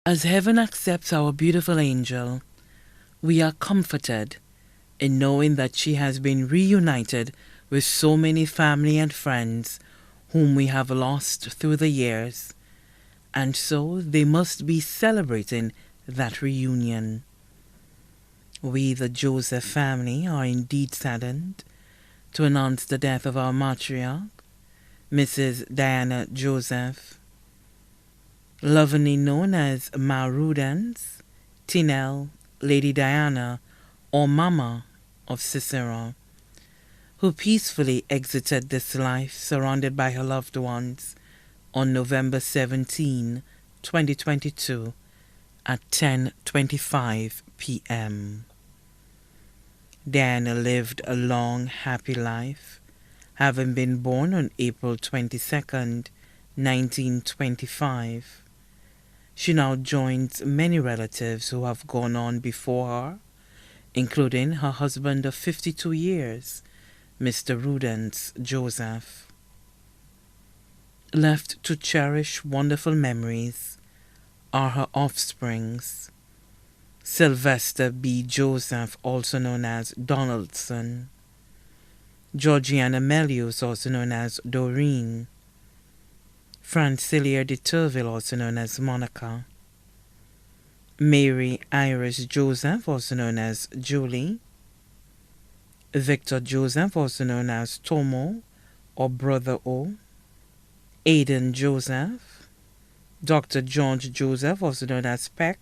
As heaven accepts our beautiful angel, we are comforted in knowing that she has been reunited with so many family and friends whom we have lost through the years, and so they must be celebrating that reunion. We, the Joseph family, are indeed saddened to announce the death of our matriarch, Mrs. Diana Joseph, lovingly known as Ma Rudens, Tinel, Lady Diana, or Mama of Cicero, who peacefully exited this life surrounded by her loved ones on November 17, 2022 at 10:25 p.m. Diana lived a long, happy life, having been born on April 22nd, 1925. She now joins many relatives who have gone on before her, including her husband of 52 years, Mr. Rudens Joseph. Left to cherish wonderful memories are her offsprings, Sylvester B. Joseph, also known as Donaldson, Georgiana Melius, also known as Doreen, Francilia de Turville, also known as Monica, Mary Iris Joseph, also known as Julie, Victor Joseph, also known as Tomo or Brother O, Aidan Joseph, Dr. George Joseph, also known as Peck,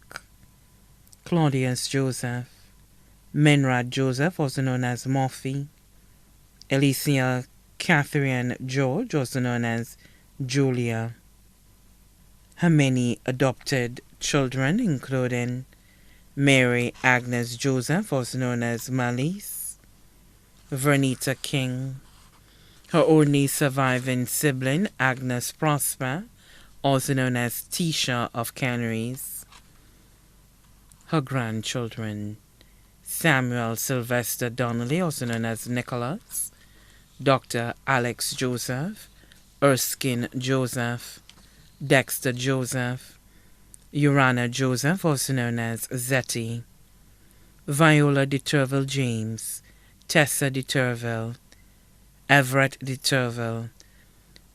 Claudius Joseph, Menrad Joseph, also known as Murphy, Alicia Catherine George, also known as Julia. Her many adopted children, including Mary Agnes Joseph, also known as Malise, Vernita King, her only surviving sibling, Agnes Prosper, also known as Tisha of Canaries, her grandchildren, Samuel Sylvester Donnelly, also known as Nicholas, Dr. Alex Joseph, Erskine Joseph, Dexter Joseph, Urana Joseph, also known as Zetty, Viola de Turville James, Tessa de Turville, Everett de Turville,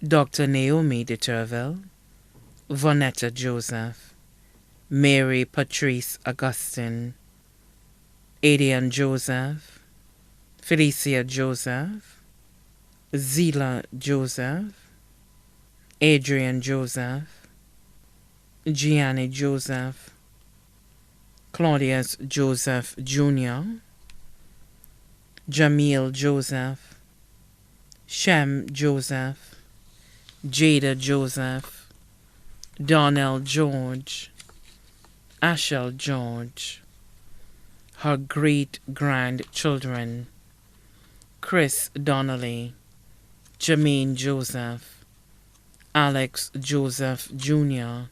Dr. Naomi de Turville, Vonetta Joseph, Mary Patrice Augustine, Adian Joseph, Felicia Joseph, Zila Joseph, Adrian Joseph, Gianni Joseph, Claudius Joseph Jr., Jamil Joseph, Shem Joseph, Jada Joseph, Donnell George, Ashel George, her great-grandchildren, Chris Donnelly, Jermaine Joseph, Alex Joseph Jr.,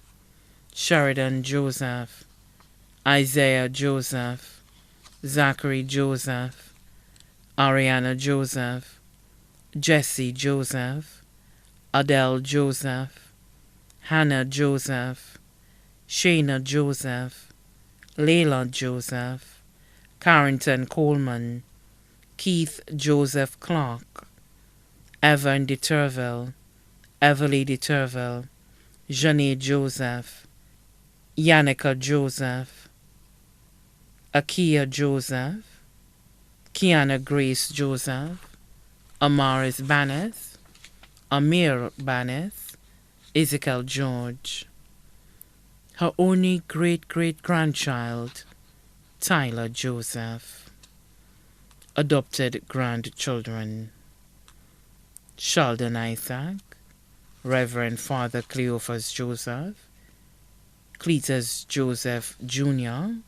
Sheridan Joseph, Isaiah Joseph, Zachary Joseph, Ariana Joseph, Jesse Joseph, Adele Joseph, Hannah Joseph, Shayna Joseph, Layla Joseph, Carrington Coleman, Keith Joseph Clark, Evan de Turville, Everly de Turville, Janae Joseph, Yannicka Joseph, Akia Joseph, Kiana Grace Joseph, Amaris Banes, Amir Banes, Ezekiel George. Her only great-great-grandchild, Tyler Joseph. Adopted grandchildren, Sheldon Isaac, Reverend Father Cleophas Joseph, Cletus Joseph Jr.,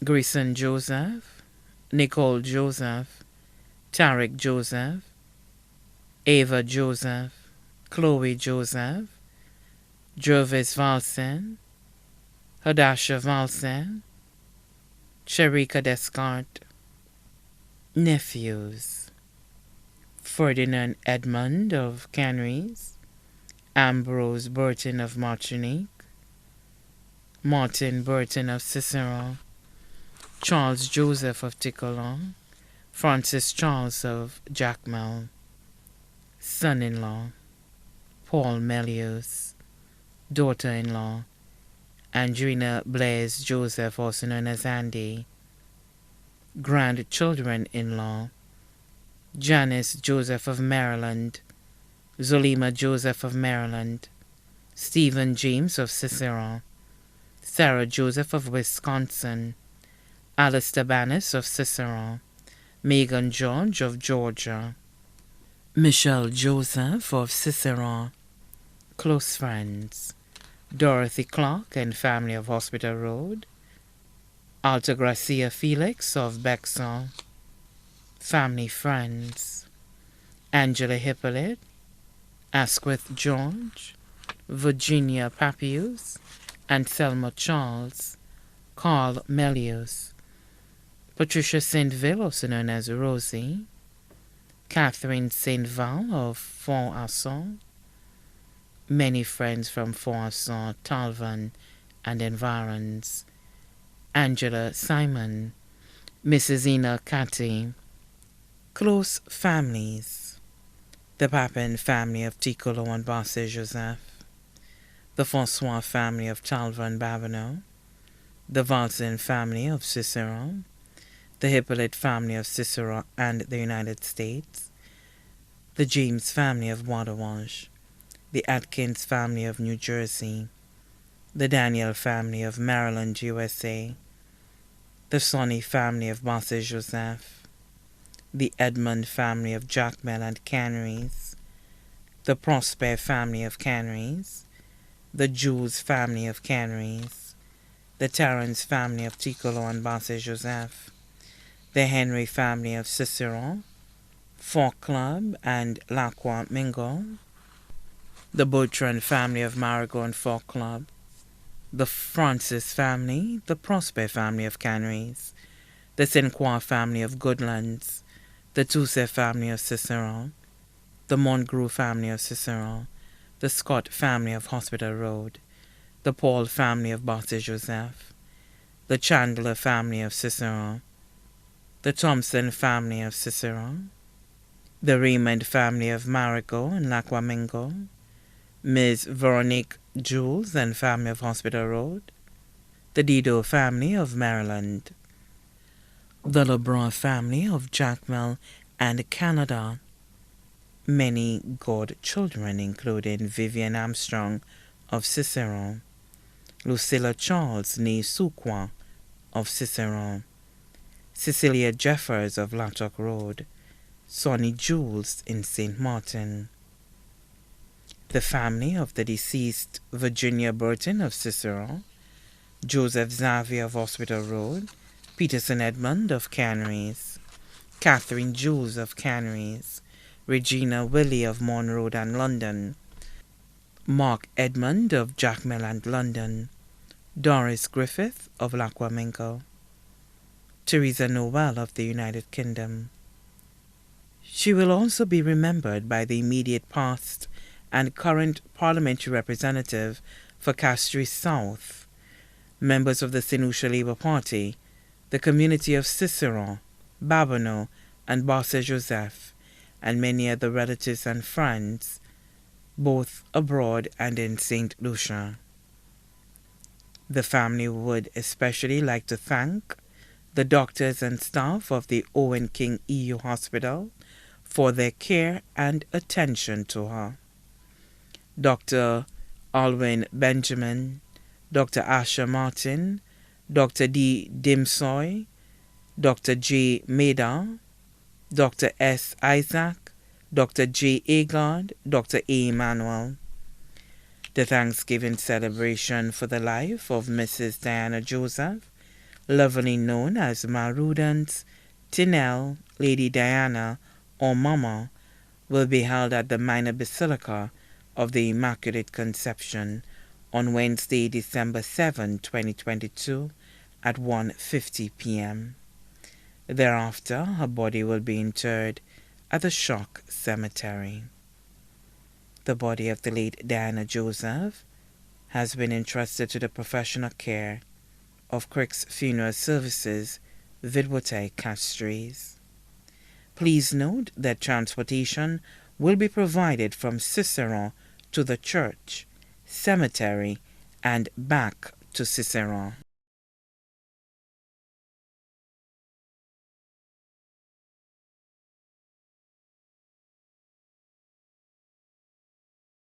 Grayson Joseph, Nicole Joseph, Tarek Joseph, Ava Joseph, Chloe Joseph, Jervis Valsen, Hadasha Valsen, Sharika Descartes. Nephews, Ferdinand Edmund of Canaries, Ambrose Burton of Martinique, Martin Burton of Cicero, Charles Joseph of Ticolo, Francis Charles of Jacmel, son-in-law, Paul Melius, daughter-in-law, Andrina Blaise Joseph, also known as Andy, grandchildren-in-law, Janice Joseph of Maryland, Zolima Joseph of Maryland, Stephen James of Cicero, Sarah Joseph of Wisconsin, Alistair Bannis of Cicero, Megan George of Georgia, Michelle Joseph of Cicero, close friends, Dorothy Clark and family of Hospital Road, Altagracia Felix of Bexar, family friends, Angela Hippolyte, Asquith George, Virginia Papius, and Selma Charles, Carl Melius, Patricia Saint-Ville, also known as Rosie, Catherine Saint-Val of Fort-Assault, many friends from Fort-Assault, Talvan, and environs, Angela Simon, Mrs. Ina Catty, close families, the Papin family of Ticolo and Basse Joseph, the François family of Talvan Babino, the Valsin family of Cicero, the Hippolyte family of Cicero and the United States, the James family of Waterwash, the Atkins family of New Jersey, the Daniel family of Maryland, USA, the Sonny family of Basse Joseph, the Edmund family of Jacmel and Canaries, the Prosper family of Canaries, the Jules family of Canaries, the Terrence family of Ticolo and Basse Joseph, the Henry family of Cicero, Fort Club and Lacroix Mingo, the Bertrand family of Marigot and Fort Club, the Francis family, the Prosper family of Canaries, the St. Croix family of Goodlands, the Tousse family of Cicero, the Montgru family of Cicero, the Scott family of Hospital Road, the Paul family of Basse Joseph, the Chandler family of Cicero, the Thompson family of Cicero, the Raymond family of Marigot and Lacroix Mingo, Ms. Veronique Jules and family of Hospital Road, the Dido family of Maryland, the LeBron family of Jacmel and Canada, many godchildren including Vivian Armstrong of Cicero, Lucilla Charles née Suqua of Cicero, Cecilia Jeffers of Lattock Road, Sonny Jules in St. Martin, the family of the deceased Virginia Burton of Cicero, Joseph Xavier of Hospital Road, Peterson Edmund of Canaries, Catherine Jules of Canaries, Regina Willie of Mon Road and London, Mark Edmund of Jacmel and London, Doris Griffith of Lacroix Mingo, Teresa Noel of the United Kingdom. She will also be remembered by the immediate past and current parliamentary representative for Castries South, members of the St. Lucia Labour Party, the community of Cicero, Babonneau, and Basse Joseph, and many other relatives and friends, both abroad and in St. Lucia. The family would especially like to thank the doctors and staff of the Owen King EU Hospital for their care and attention to her. Dr. Alwyn Benjamin, Dr. Asha Martin, Dr. D. Dimsoy, Dr. J. Maida, Dr. S. Isaac, Dr. J. Agard, Dr. A. Manuel. The Thanksgiving celebration for the life of Mrs. Diana Joseph, lovingly known as Ma Rudance, Tinel, Lady Diana, or Mama, will be held at the Minor Basilica of the Immaculate Conception on Wednesday, December 7, 2022 at 1:50 p.m. Thereafter, her body will be interred at the Shock Cemetery. The body of the late Diana Joseph has been entrusted to the professional care of Crick's Funeral Services, Vidwote Castries. Please note that transportation will be provided from Cicerone to the church, cemetery, and back to Cicerone.